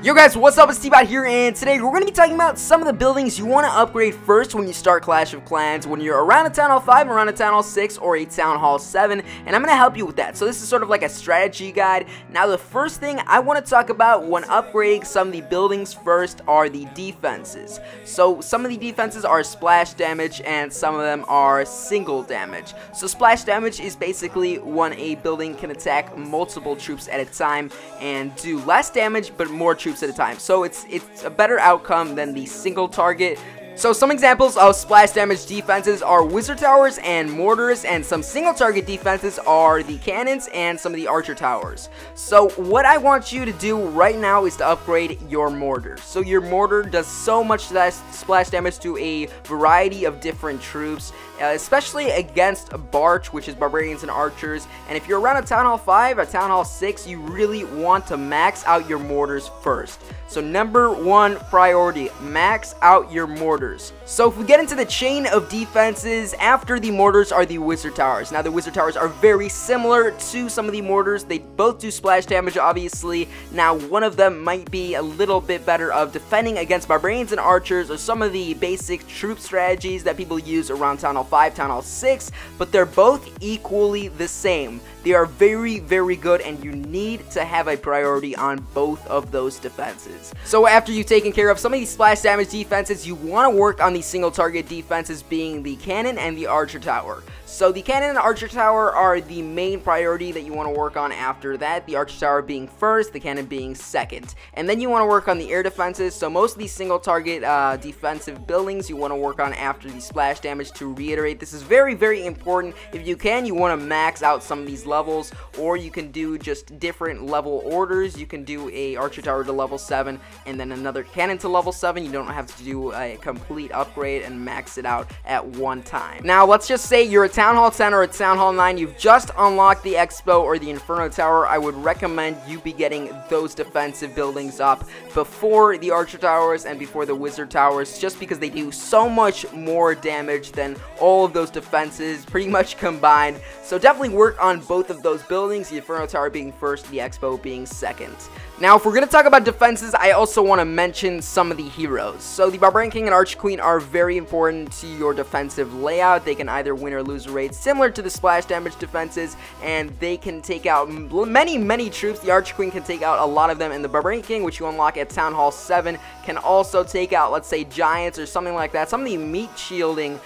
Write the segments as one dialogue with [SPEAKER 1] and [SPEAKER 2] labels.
[SPEAKER 1] Yo guys, what's up? It's T-Bot here, and today we're going to be talking about some of the buildings you want to upgrade first when you start Clash of Clans, when you're around a Town Hall 5, around a Town Hall 6, or a Town Hall 7, and I'm going to help you with that. So this is sort of like a strategy guide. Now the first thing I want to talk about when upgrading some of the buildings first are the defenses. So some of the defenses are splash damage, and some of them are single damage. So splash damage is basically when a building can attack multiple troops at a time and do less damage, but more troops at a time. So it's a better outcome than the single target. So some examples of splash damage defenses are wizard towers and mortars, and some single target defenses are the cannons and some of the archer towers. So what I want you to do right now is to upgrade your mortar. So your mortar does so much less splash damage to a variety of different troops, especially against Barch, which is barbarians and archers. And if you're around a Town Hall 5, a Town Hall 6, you really want to max out your mortars first. So number one priority, max out your mortars. So if we get into the chain of defenses, after the mortars are the wizard towers. Now the wizard towers are very similar to some of the mortars. They both do splash damage, obviously. Now one of them might be a little bit better of defending against barbarians and archers, or some of the basic troop strategies that people use around Town Hall 5, Town Hall 6, but they're both equally the same. They are very, very good, and you need to have a priority on both of those defenses. So after you've taken care of some of these splash damage defenses, you want to work on the single target defenses, being the cannon and the archer tower. So the cannon and archer tower are the main priority that you want to work on after that, the archer tower being first, the cannon being second. And then you want to work on the air defenses. So most of these single target defensive buildings you want to work on after the splash damage. To reiterate, this is very, very important. If you can, you want to max out some of these levels, or you can do just different level orders. You can do a archer tower to level 7 and then another cannon to level 7. You don't have to do a complete upgrade and max it out at one time. Now let's just say you're a Town Hall 10 or a Town Hall 9, you've just unlocked the Expo or the Inferno Tower. I would recommend you be getting those defensive buildings up before the Archer Towers and before the Wizard Towers, just because they do so much more damage than all of those defenses pretty much combined. So definitely work on both of those buildings, the Inferno Tower being first, the Expo being second. Now, if we're going to talk about defenses, I also want to mention some of the heroes. So the Barbarian King and Arch Queen are very important to your defensive layout. They can either win or lose a raid, similar to the splash damage defenses, and they can take out many troops. The Arch Queen can take out a lot of them, and the Barbarian King, which you unlock at Town Hall 7, can also take out, let's say, giants or something like that. Some of the meat shielding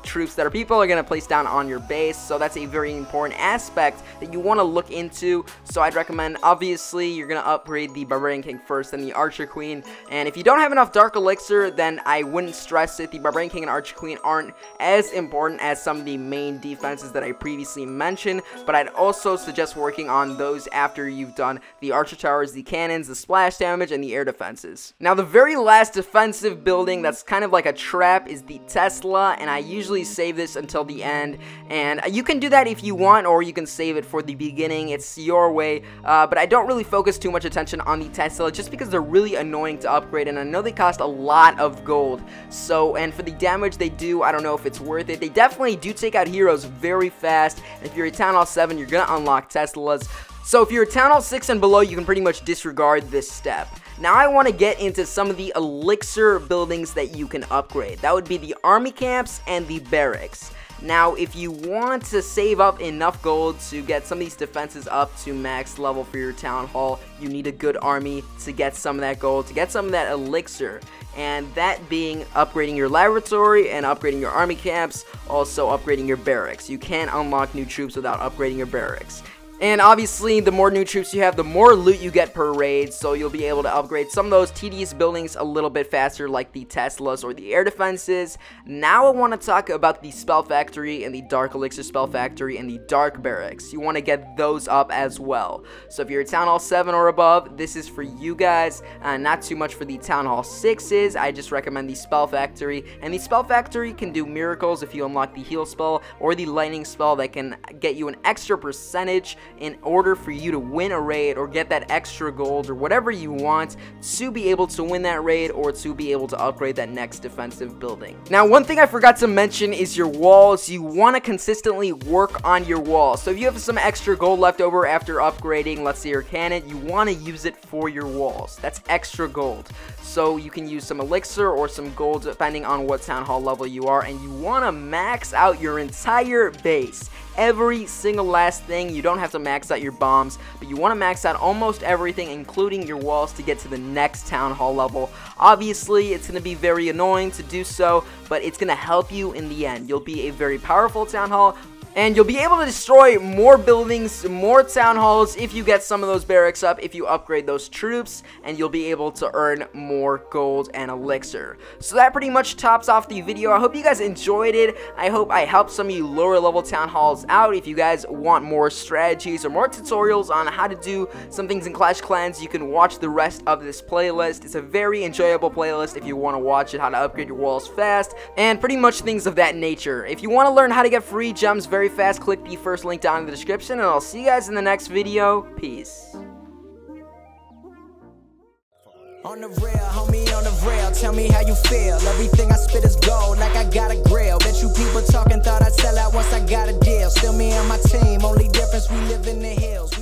[SPEAKER 1] troops that people are going to place down on your base. So that's a very important aspect that you want to look into. So I'd recommend, obviously, you're going to upgrade the Barbarian King first, then the Archer Queen. And if you don't have enough Dark Elixir, then I wouldn't stress it. The Barbarian King and Archer Queen aren't as important as some of the main defenses that I previously mentioned, but I'd also suggest working on those after you've done the Archer Towers, the cannons, the splash damage, and the air defenses. Now the very last defensive building that's kind of like a trap is the Tesla, and I usually save this until the end, and you can do that if you want, or you can save it for the beginning. It's your way, but I don't really focus too much attention on the Tesla just because they're really annoying to upgrade, and I know they cost a lot of gold. So, and for the damage they do, I don't know if it's worth it. They definitely do take out heroes very fast, and if you're a Town Hall 7, you're gonna unlock Teslas. So if you're a Town Hall 6 and below, you can pretty much disregard this step. Now I want to get into some of the Elixir buildings that you can upgrade. That would be the army camps and the barracks. Now, if you want to save up enough gold to get some of these defenses up to max level for your Town Hall, you need a good army to get some of that gold, to get some of that elixir. And that being upgrading your laboratory and upgrading your army camps, also upgrading your barracks. You can't unlock new troops without upgrading your barracks. And obviously, the more new troops you have, the more loot you get per raid, so you'll be able to upgrade some of those tedious buildings a little bit faster, like the Teslas or the air defenses. Now I want to talk about the Spell Factory and the Dark Elixir Spell Factory and the Dark Barracks. You want to get those up as well. So if you're a Town Hall 7 or above, this is for you guys. Not too much for the Town Hall 6s. I just recommend the Spell Factory. And the Spell Factory can do miracles if you unlock the heal spell or the lightning spell that can get you an extra percentage in order for you to win a raid or get that extra gold or whatever you want to be able to win that raid or to be able to upgrade that next defensive building. Now, one thing I forgot to mention is your walls. You want to consistently work on your walls. So if you have some extra gold left over after upgrading, let's say your cannon, you want to use it for your walls. That's extra gold. So you can use some elixir or some gold depending on what town hall level you are, and you want to max out your entire base. Every single last thing. You don't have to max out your bombs, but you want to max out almost everything, including your walls, to get to the next town hall level. Obviously, it's going to be very annoying to do so, but it's going to help you in the end. You'll be a very powerful town hall, and you'll be able to destroy more buildings, more town halls if you get some of those barracks up, if you upgrade those troops, and you'll be able to earn more gold and elixir. So that pretty much tops off the video. I hope you guys enjoyed it. I hope I helped some of you lower level town halls out. If you guys want more strategies or more tutorials on how to do some things in Clash Clans, you can watch the rest of this playlist. It's a very enjoyable playlist if you want to watch it, how to upgrade your walls fast, and pretty much things of that nature. If you want to learn how to get free gems very fast, click the first link down in the description, and I'll see you guys in the next video. Peace.
[SPEAKER 2] On the rail, homie, on the rail, tell me how you feel. Everything I spit is gold, like I got a grill. Bet you people talking thought I'd sell out once I got a deal. Still me and my team, only difference we live in the hills.